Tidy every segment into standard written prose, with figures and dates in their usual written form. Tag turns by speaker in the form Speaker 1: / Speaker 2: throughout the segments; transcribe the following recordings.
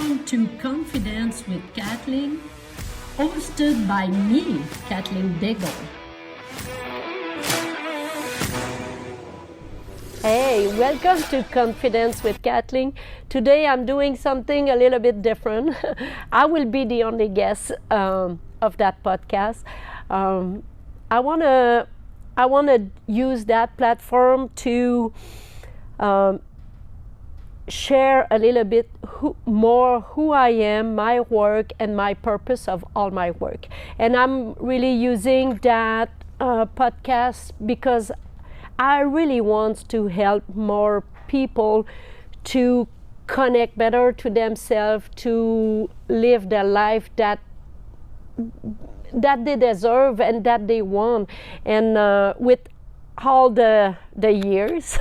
Speaker 1: Welcome to Konfidence with Katheleen, hosted by me, Katheleen Daigle.
Speaker 2: Hey, welcome to Konfidence with Katheleen. Today I'm doing something a little bit different. I will be the only guest of that podcast. I wanna use that platform to share a little bit more who I am, my work, and my purpose of all my work. And I'm really using that podcast because I really want to help more people to connect better to themselves, to live their life that they deserve and that they want. And with all the years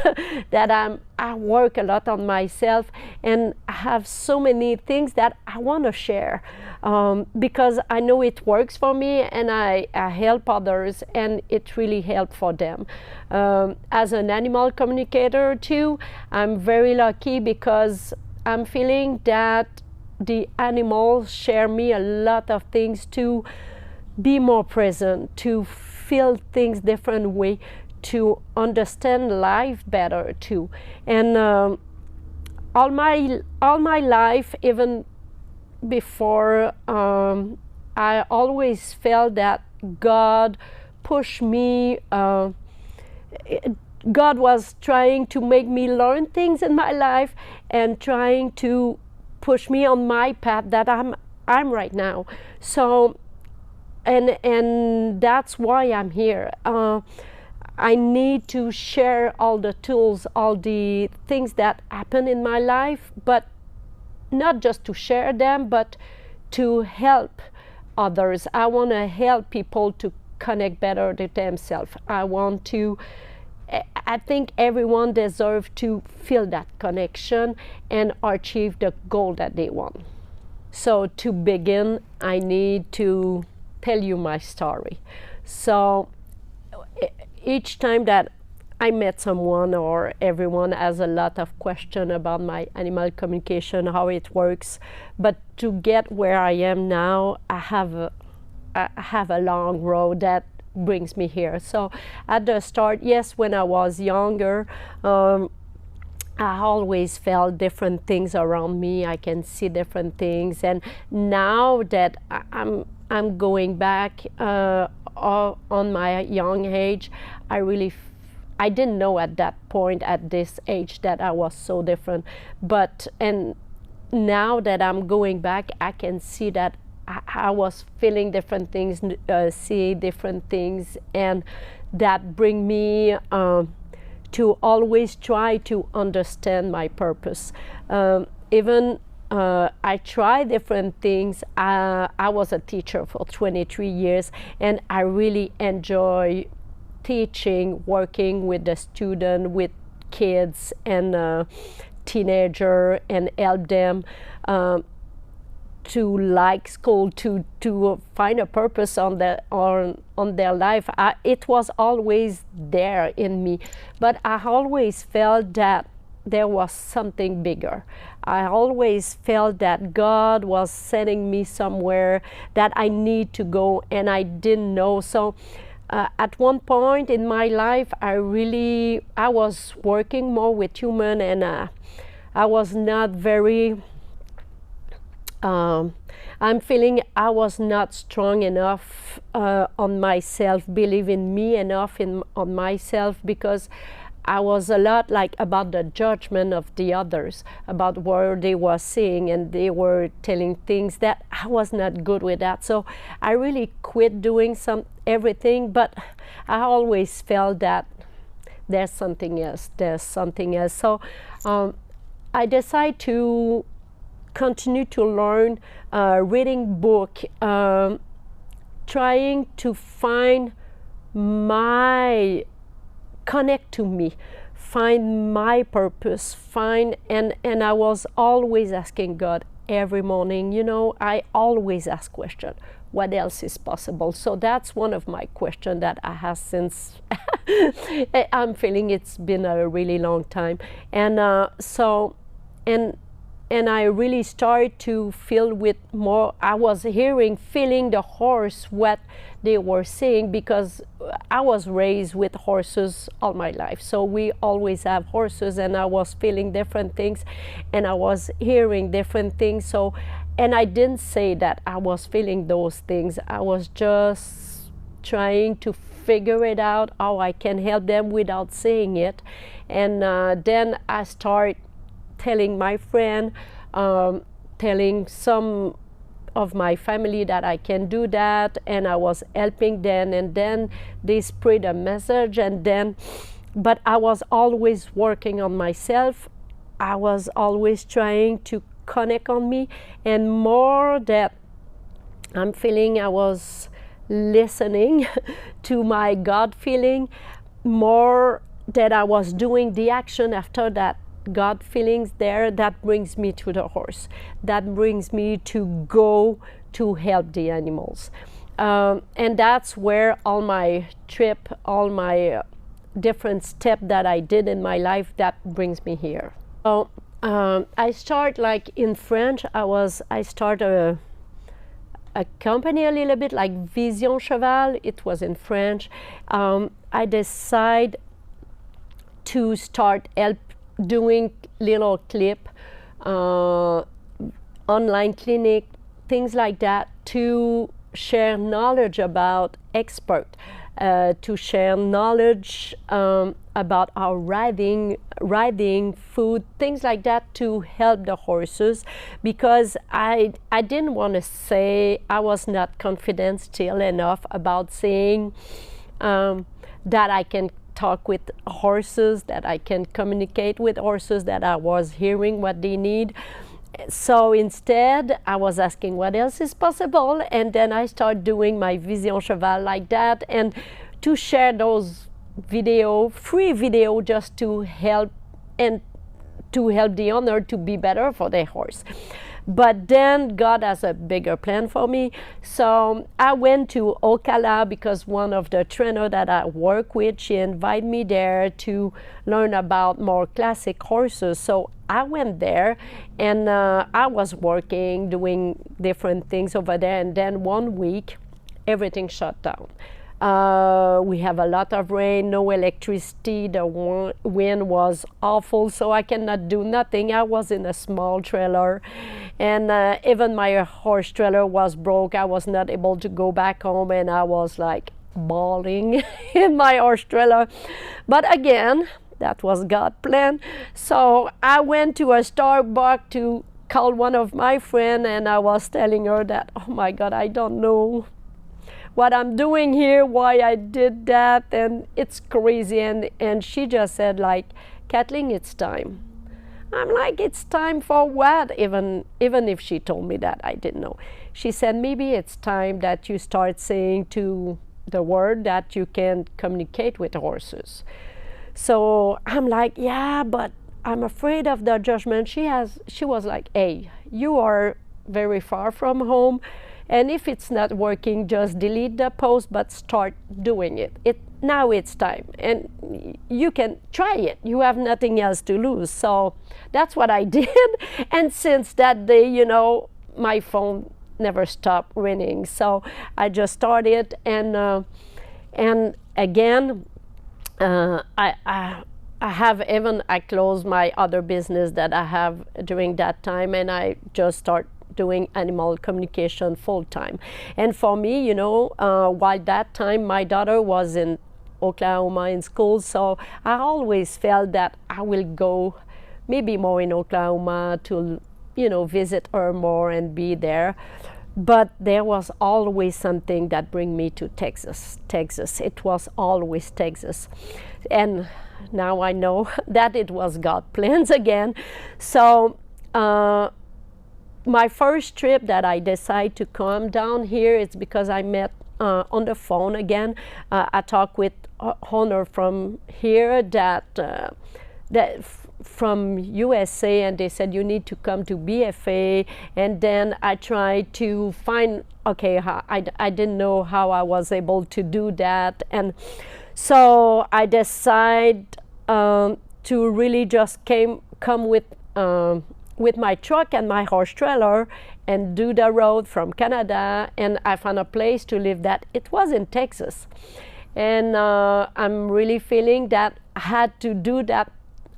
Speaker 2: that I work a lot on myself, and I have so many things that I want to share because I know it works for me, and I help others, and it really helps for them. As an animal communicator too, I'm very lucky because I'm feeling that the animals share me a lot of things to be more present, to feel things different way, to understand life better too. And all my life, even before, I always felt that God pushed me. God was trying to make me learn things in my life and trying to push me on my path that I'm right now. So, and that's why I'm here. I need to share all the tools, all the things that happen in my life, but not just to share them, but to help others. I want to help people to connect better to themselves. I think everyone deserves to feel that connection and achieve the goal that they want. So to begin, I need to tell you my story. So each time that I met someone, or everyone has a lot of questions about my animal communication, how it works, but to get where I am now, I have a long road that brings me here. So at the start, yes, when I was younger, I always felt different things around me. I can see different things, and now that I'm going back on my young age, I didn't know at that point, at this age, that I was so different. And now that I'm going back, I can see that I was feeling different things, see different things, and that bring me to always try to understand my purpose. Even I try different things. I was a teacher for 23 years, and I really enjoy teaching, working with the student, with kids and teenager, and help them to like school, to find a purpose on their life. It was always there in me, but I always felt that there was something bigger. I always felt that God was sending me somewhere that I need to go, and I didn't know. So at one point in my life, I was working more with human, and I was not very I'm feeling I was not strong enough on myself, believing me enough on myself, because I was a lot like about the judgment of the others, about what they were seeing, and they were telling things that I was not good with that. So I really quit doing everything, but I always felt that there's something else. So I decided to continue to learn, reading book, trying to find connect to me, find my purpose, and I was always asking God every morning. I always ask question, what else is possible? So that's one of my questions that I have since I'm feeling it's been a really long time. And and I really started to feel with more. I was feeling the horse, what they were saying, because I was raised with horses all my life. So we always have horses, and I was feeling different things, and I was hearing different things. So, and I didn't say that I was feeling those things. I was just trying to figure it out, how I can help them without saying it. And then I start telling my friend, telling some of my family that I can do that, and I was helping them, and then they spread a message, and then, but I was always working on myself. I was always trying to connect on me, and more that I'm feeling I was listening to my God feeling, more that I was doing the action after that God feelings there, that brings me to the horse. That brings me to go to help the animals. And that's where all my trip, all my different steps that I did in my life, that brings me here. So I start like in French, I start a company a little bit like Vision Cheval. It was in French. I decide to start doing little clip, online clinic, things like that, to share knowledge about expert, to share knowledge about our riding, food, things like that, to help the horses, because I didn't want to say, I was not confident still enough about saying that I can talk with horses, that I can communicate with horses, that I was hearing what they need. So instead, I was asking what else is possible, and then I started doing my Vision Cheval like that, and to share those free video, just to help, and to help the owner to be better for their horse. But then God has a bigger plan for me. So I went to Ocala because one of the trainers that I work with, she invited me there to learn about more classic horses. So I went there, and I was working, doing different things over there. And then one week, everything shut down. We have a lot of rain, no electricity, the wind was awful, so I cannot do nothing. I was in a small trailer, and even my horse trailer was broke. I was not able to go back home, and I was like bawling in my horse trailer. But again, that was God's plan. So I went to a Starbucks to call one of my friends, and I was telling her that, oh my God, I don't know what I'm doing here, why I did that, and it's crazy. And she just said like, Kathleen, it's time. I'm like, it's time for what? Even if she told me that, I didn't know. She said, maybe it's time that you start saying to the world that you can communicate with horses. So I'm like, yeah, but I'm afraid of the judgment. She was like, hey, you are very far from home, and if it's not working, just delete the post, but start doing it. Now it's time, and you can try it. You have nothing else to lose. So that's what I did. And since that day, my phone never stopped ringing. So I just started, and again, I closed my other business that I have during that time, and I just start doing animal communication full time. And for me, while that time my daughter was in Oklahoma in school, so I always felt that I will go maybe more in Oklahoma to visit her more and be there. But there was always something that bring me to Texas. It was always Texas. And now I know that it was God's plans again. So my first trip that I decided to come down here, it's because I met on the phone again. I talked with owner from here that from USA, and they said you need to come to BFA. And then I tried to find, I didn't know how I was able to do that, and so I decided to really just come with with my truck and my horse trailer and do the road from Canada, and I found a place to live that it was in Texas. And I'm really feeling that I had to do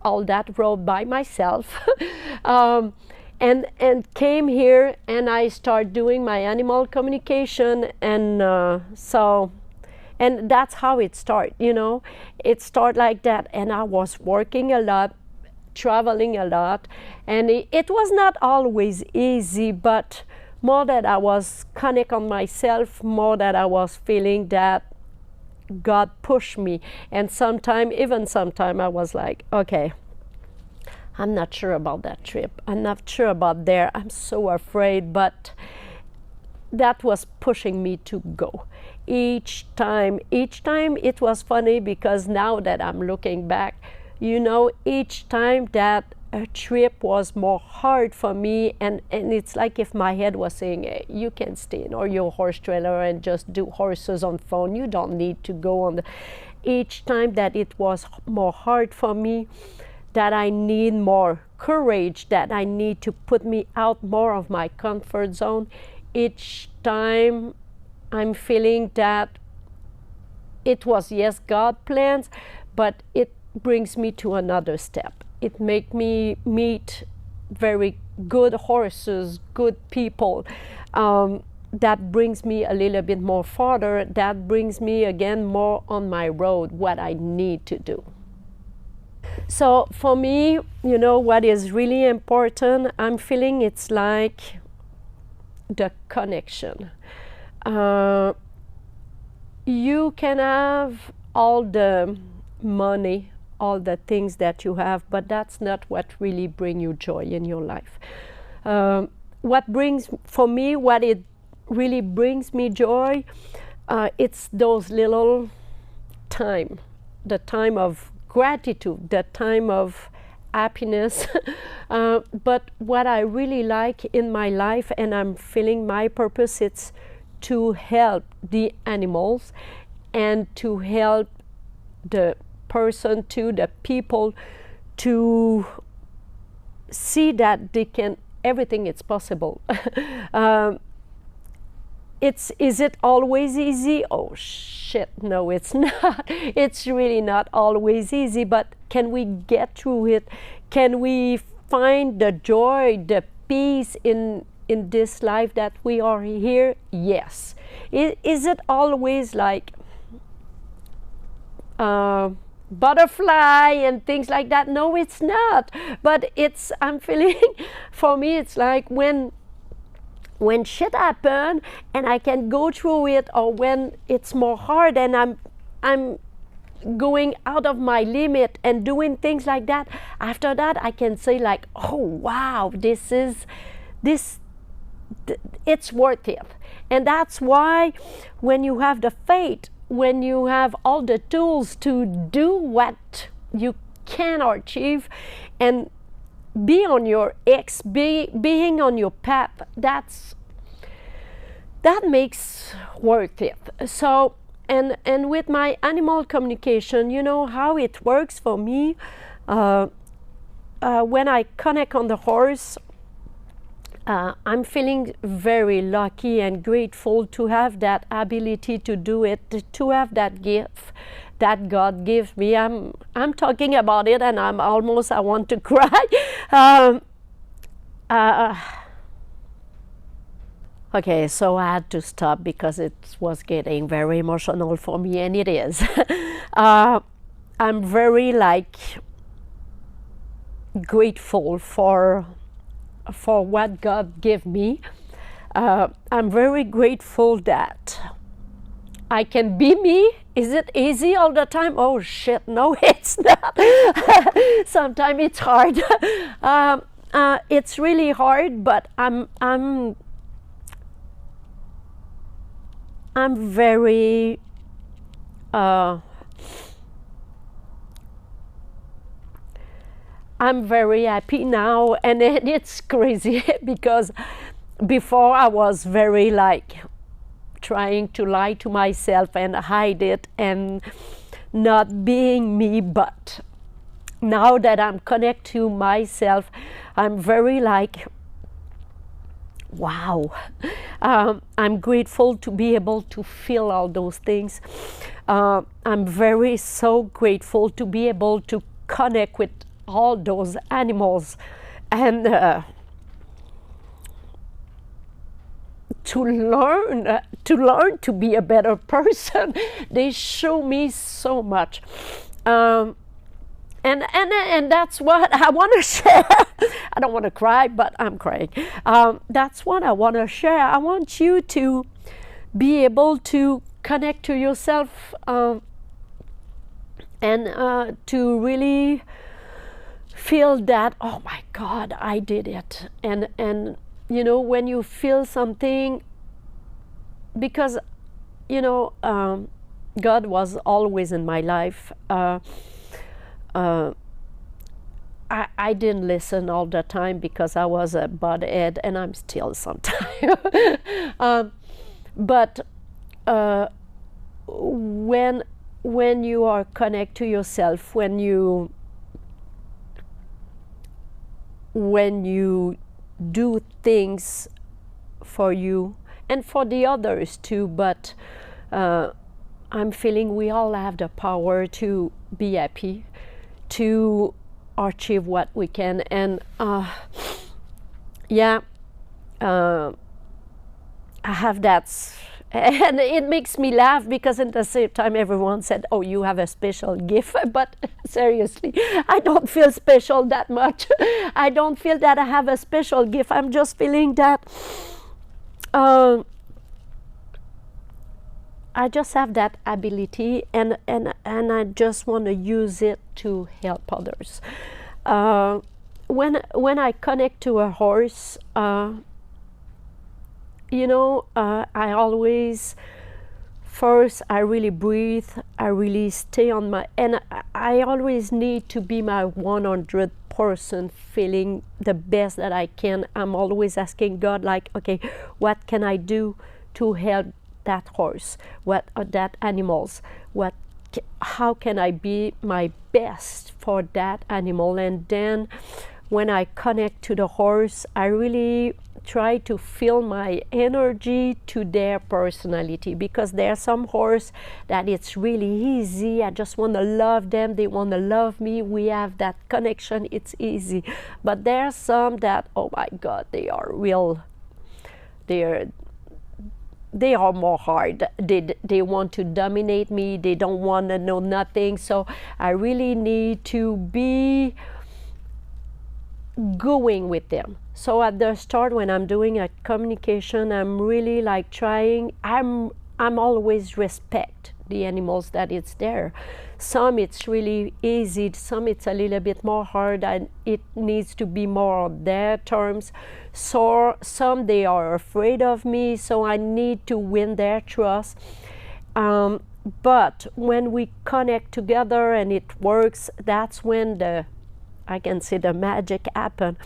Speaker 2: all that road by myself. And came here and I started doing my animal communication, and and that's how it started, It started like that, and I was working a lot, traveling a lot, and it was not always easy, but more that I was connect on myself, more that I was feeling that God pushed me. And sometime I was like, okay, I'm not sure about that trip. I'm not sure about there. I'm so afraid, but that was pushing me to go. Each time it was funny, because now that I'm looking back, each time that a trip was more hard for me, and it's like if my head was saying, hey, you can stay in or your horse trailer and just do horses on phone. You don't need to go on. Each time that it was more hard for me, that I need more courage, that I need to put me out more of my comfort zone, each time I'm feeling that it was, yes, God plans, but it brings me to another step. It makes me meet very good horses, good people. That brings me a little bit more farther. That brings me again more on my road, what I need to do. So for me, what is really important, I'm feeling it's like the connection. You can have all the money, all the things that you have, but that's not what really brings you joy in your life. What it really brings me joy, it's those little time, the time of gratitude, the time of happiness. But what I really like in my life, and I'm feeling my purpose, it's to help the animals and to help the person, to the people, to see that everything is possible. Is it always easy? Oh shit, no, it's not. It's really not always easy, but can we get through it? Can we find the joy, the peace in this life that we are here? Yes. Is it always like butterfly and things like that? No, it's not. But I'm feeling, for me, it's like when shit happen and I can go through it, or when it's more hard and I'm going out of my limit and doing things like that, after that I can say like, oh wow, it's worth it. And that's why when you have the faith, when you have all the tools to do what you can achieve and be on your being on your path, that makes worth it. So and with my animal communication, how it works for me, when I connect on the horse, I'm feeling very lucky and grateful to have that ability to do it, to have that gift that God gives me. I'm talking about it and I want to cry. Okay, so I had to stop because it was getting very emotional for me, and it is. I'm very grateful for what God gave me. I'm very grateful that I can be me. Is it easy all the time? Oh shit, no, it's not. Sometimes it's hard. It's really hard, but I'm very I'm very happy now, and it's crazy because before I was very trying to lie to myself and hide it and not being me, but now that I'm connected to myself, I'm very like, wow. I'm grateful to be able to feel all those things. I'm very so grateful to be able to connect with all those animals and to learn to be a better person. They show me so much. And that's what I want to share. I don't want to cry, but I'm crying. That's what I want to share. I want you to be able to connect to yourself and to really feel that, oh my God, I did it. And you know, when you feel something, because, you know, God was always in my life. I didn't listen all the time because I was a butthead, and I'm still sometimes. But when you are connected to yourself, when you do things for you and for the others too, but I'm feeling we all have the power to be happy, to achieve what we can. And I have that, and it makes me laugh because at the same time everyone said, oh, you have a special gift. But seriously, I don't feel special that much. I don't feel that I have a special gift. I'm just feeling that I just have that ability, and I just want to use it to help others. When I connect to a horse, you know, I always, first I really breathe, I really stay on my, and I always need to be my 100% feeling the best that I can. I'm always asking God, like, okay, what can I do to help that horse, what are that animals, how can I be my best for that animal? And then when I connect to the horse, I really try to feel my energy to their personality, because there are some horse that it's really easy, I just want to love them, they want to love me, we have that connection, it's easy. But there are some that, oh my God, they are more hard. They want to dominate me. They don't want to know nothing. So I really need to be going with them. So at the start, when I'm doing a communication, I'm really like trying. I'm always respect the animals that it's there. Some it's really easy. Some it's a little bit more hard, and it needs to be more on their terms. So some they are afraid of me, so I need to win their trust. But when we connect together and it works, that's when I can say the magic happen.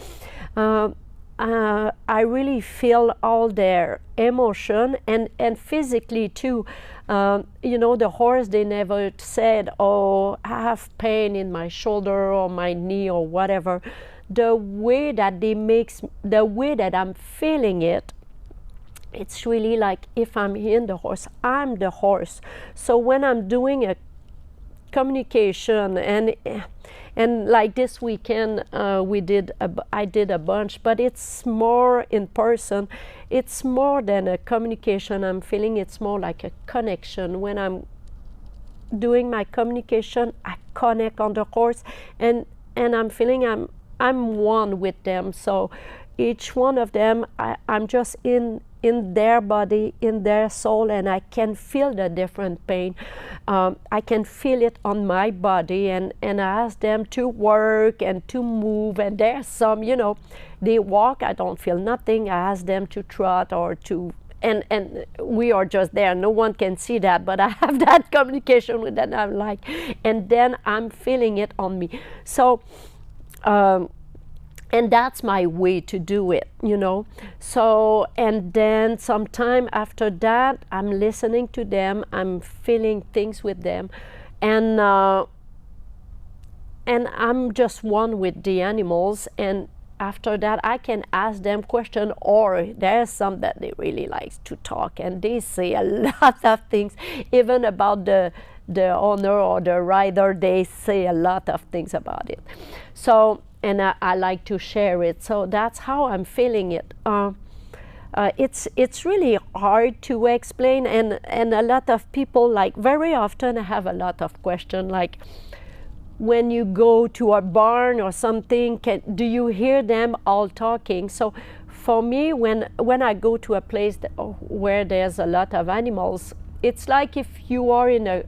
Speaker 2: I really feel all their emotion and physically too. You know, the horse, they never said, oh, I have pain in my shoulder or my knee or whatever. The way that I'm feeling it, it's really like if I'm in the horse, I'm the horse. So when I'm doing a communication and like this weekend I did a bunch, but it's more in person. It's more than a communication. I'm feeling it's more like a connection. When I'm doing my communication, I connect on the horse, and I'm feeling I'm one with them. So each one of them, I'm just in their body, in their soul, and I can feel the different pain. I can feel it on my body, and I ask them to work and to move. And there's some, you know, they walk, I don't feel nothing. I ask them to trot or to, and we are just there. No one can see that, but I have that communication with them. I'm like, and then I'm feeling it on me. So, and that's my way to do it, you know. So, and then sometime after that, I'm listening to them, I'm feeling things with them, and and I'm just one with the animals, and after that I can ask them questions, or there's some that they really like to talk, and they say a lot of things, even about the owner or the rider. They say a lot of things about it. So, and I like to share it. So that's how I'm feeling it. It's really hard to explain, and a lot of people, like, very often have a lot of questions, like, when you go to a barn or something, do you hear them all talking? So for me, when I go to a place where there's a lot of animals, it's like if you are in a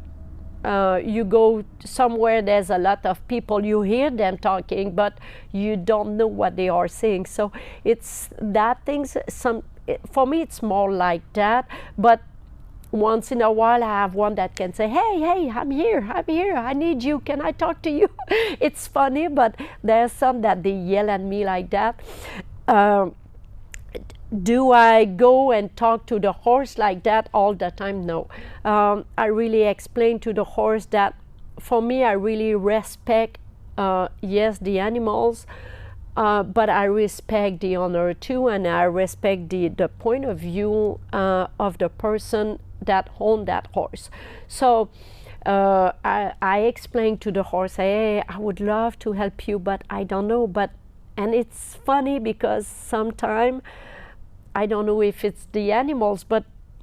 Speaker 2: you go somewhere there's a lot of people, you hear them talking, but you don't know what they are saying. So it's that things. For me, it's more like that. But once in a while, I have one that can say, hey, I'm here, I need you, can I talk to you? It's funny, but there's some that they yell at me like that. Do I go and talk to the horse like that all the time? No. I really explain to the horse that for me, I really respect, yes, the animals, but I respect the owner too, and I respect the point of view of the person that owns that horse. So I explain to the horse, hey, I would love to help you, but I don't know. And it's funny because sometimes I don't know if it's the animals,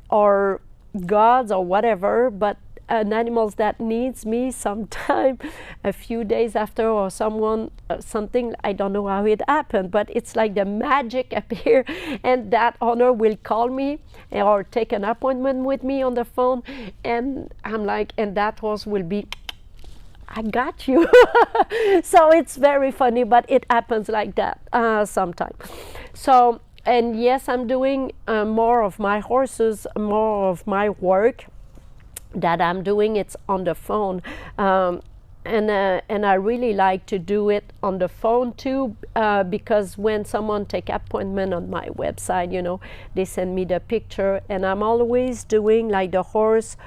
Speaker 2: or gods or whatever, but an animals that needs me sometime a few days after, or something, I don't know how it happened, but it's like the magic appear, and that owner will call me or take an appointment with me on the phone, and I'm like, and that horse will be, I got you. So it's very funny, but it happens like that sometimes. So, and yes, I'm doing more of my horses, more of my work that I'm doing. It's on the phone, and I really like to do it on the phone too, because when someone take appointment on my website, they send me the picture, and I'm always doing like the horse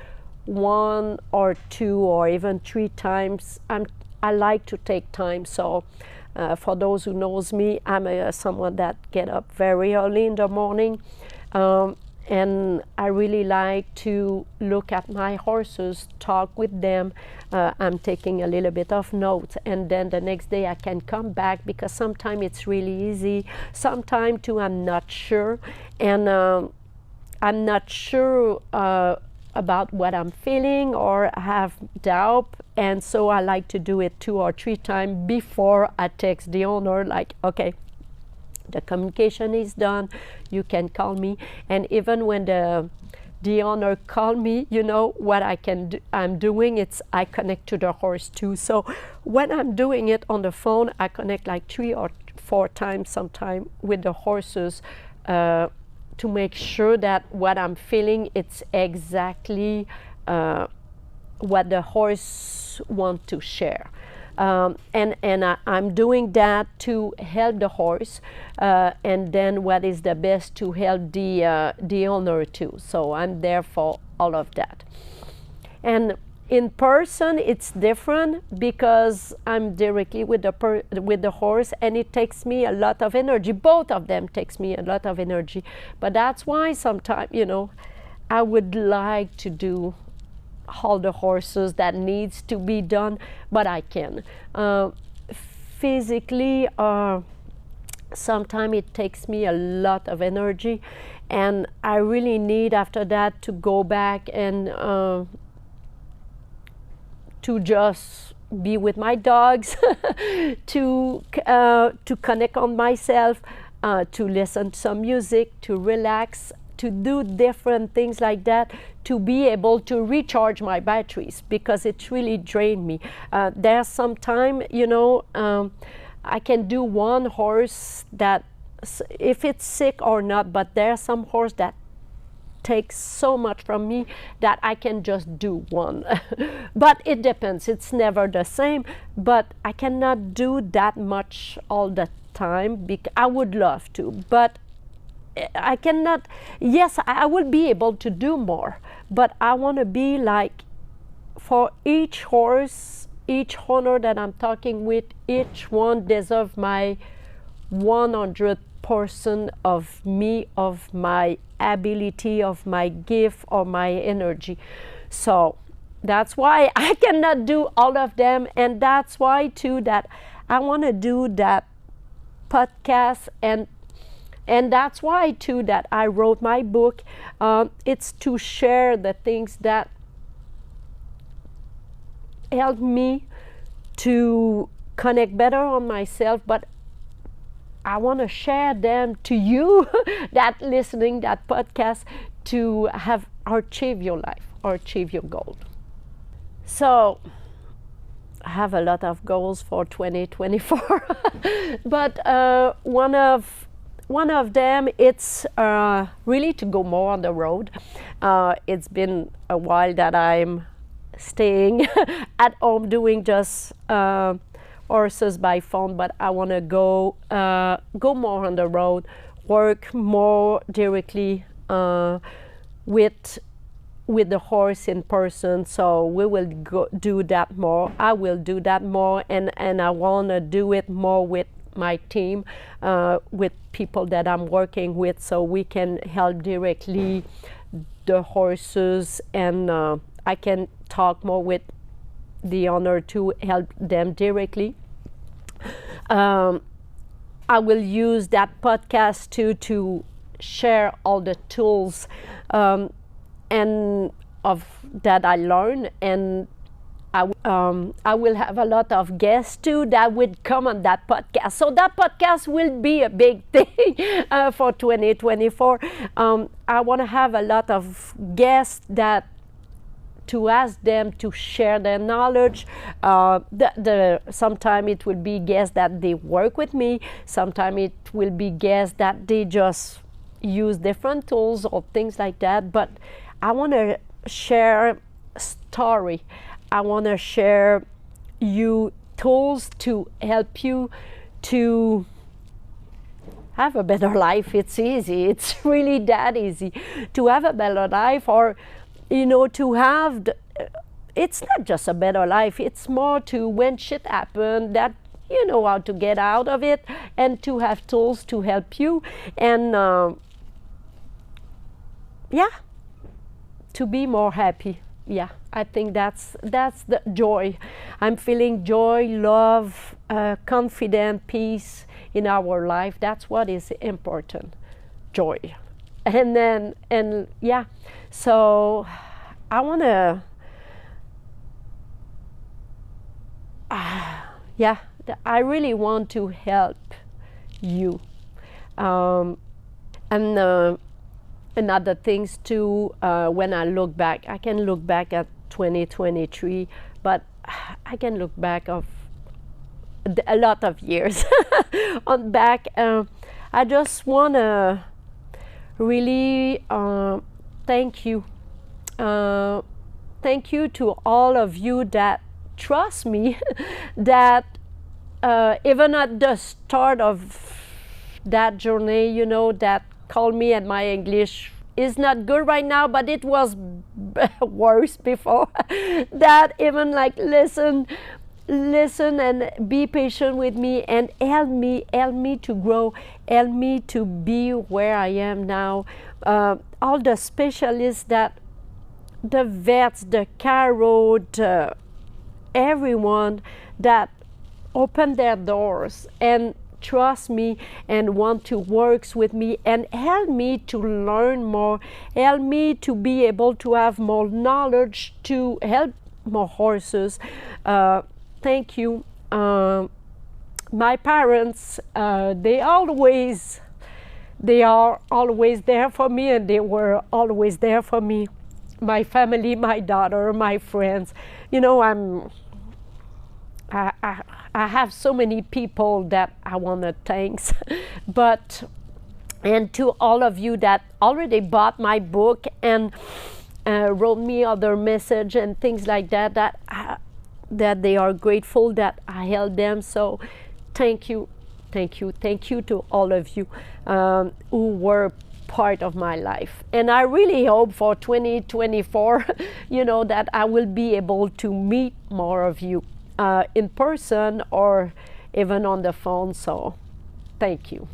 Speaker 2: 1 or 2 or even 3 times. I like to take time. So for those who knows me, I'm someone that get up very early in the morning, and I really like to look at my horses, talk with them. I'm taking a little bit of notes, and then the next day I can come back, because sometimes it's really easy. Sometimes too, I'm not sure, and I'm not sure about what I'm feeling, or have doubt, and so I like to do it 2 or 3 times before I text the owner, like, okay, the communication is done, you can call me. And even when the owner call me, what I'm doing, it's I connect to the horse too. So when I'm doing it on the phone, I connect like 3 or 4 times sometime with the horses, to make sure that what I'm feeling, it's exactly what the horse want to share. And I'm doing that to help the horse, and then what is the best to help the owner too. So I'm there for all of that. And in person, it's different, because I'm directly with the horse, and it takes me a lot of energy. Both of them takes me a lot of energy. But that's why sometimes, I would like to do all the horses that needs to be done, but I can. Physically, sometimes it takes me a lot of energy, and I really need after that to go back and to just be with my dogs, to connect on myself, to listen to some music, to relax, to do different things like that, to be able to recharge my batteries, because it really drained me. There's some time, I can do one horse that, if it's sick or not, but there's some horse that takes so much from me that I can just do one. But it depends, it's never the same, but I cannot do that much all the time, because I would love to, but I cannot. Yes, I will be able to do more, but I want to be like, for each horse, each owner that I'm talking with, each one deserves my 100% of me, of my ability, of my gift, or my energy. So that's why I cannot do all of them, and that's why too that I want to do that podcast, and that's why too that I wrote my book. It's to share the things that help me to connect better on myself, but I want to share them to you that listening that podcast, to have achieve your life or achieve your goal. So I have a lot of goals for 2024 but one of them, it's really to go more on the road. It's been a while that I'm staying at home doing just horses by phone, but I want to go more on the road, work more directly with the horse in person. So we will do that more. I will do that more, and I want to do it more with my team, with people that I'm working with, so we can help directly the horses, and I can talk more with the owner to help them directly. I will use that podcast to share all the tools and of that I learned, and I will have a lot of guests too that would come on that podcast. So that podcast will be a big thing for 2024. I want to have a lot of guests that to ask them to share their knowledge. Sometimes it will be guests that they work with me. Sometimes it will be guests that they just use different tools or things like that. But I want to share story. I want to share you tools to help you to have a better life. It's easy. It's really that easy to have a better life, or to have it's not just a better life, it's more to when shit happens that you know how to get out of it, and to have tools to help you, and to be more happy. I think that's the joy. I'm feeling joy, love, confidence, peace in our life. That's what is important, joy. So I want to I really want to help you, and other things too. When I look back, I can look back at 2023, but I can look back of a lot of years on back. I just want to really thank you. Thank you to all of you that trust me, that even at the start of that journey, that called me, and my English is not good right now, but it was worse before, that even like listen and be patient with me, and help me to grow, help me to be where I am now. All the specialists, that the vets, the chiro, everyone that opened their doors and trust me and want to work with me and help me to learn more, help me to be able to have more knowledge to help more horses. Thank you. My parents, they are always there for me, and they were always there for me. My family, my daughter, my friends. I have so many people that I want to thank. And to all of you that already bought my book and wrote me other message and things like that, that they are grateful that I helped them. So thank you to all of you who were part of my life. And I really hope for 2024, that I will be able to meet more of you. in person or even on the phone. So thank you.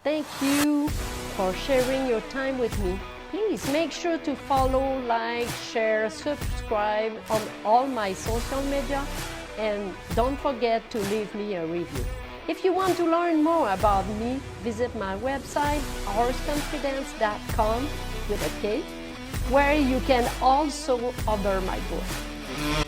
Speaker 2: Thank you for sharing your time with me. Please make sure to follow, like, share, subscribe on all my social media, and don't forget to leave me a review. If you want to learn more about me, visit my website, horseconfidence.com with a K, where you can also order my book.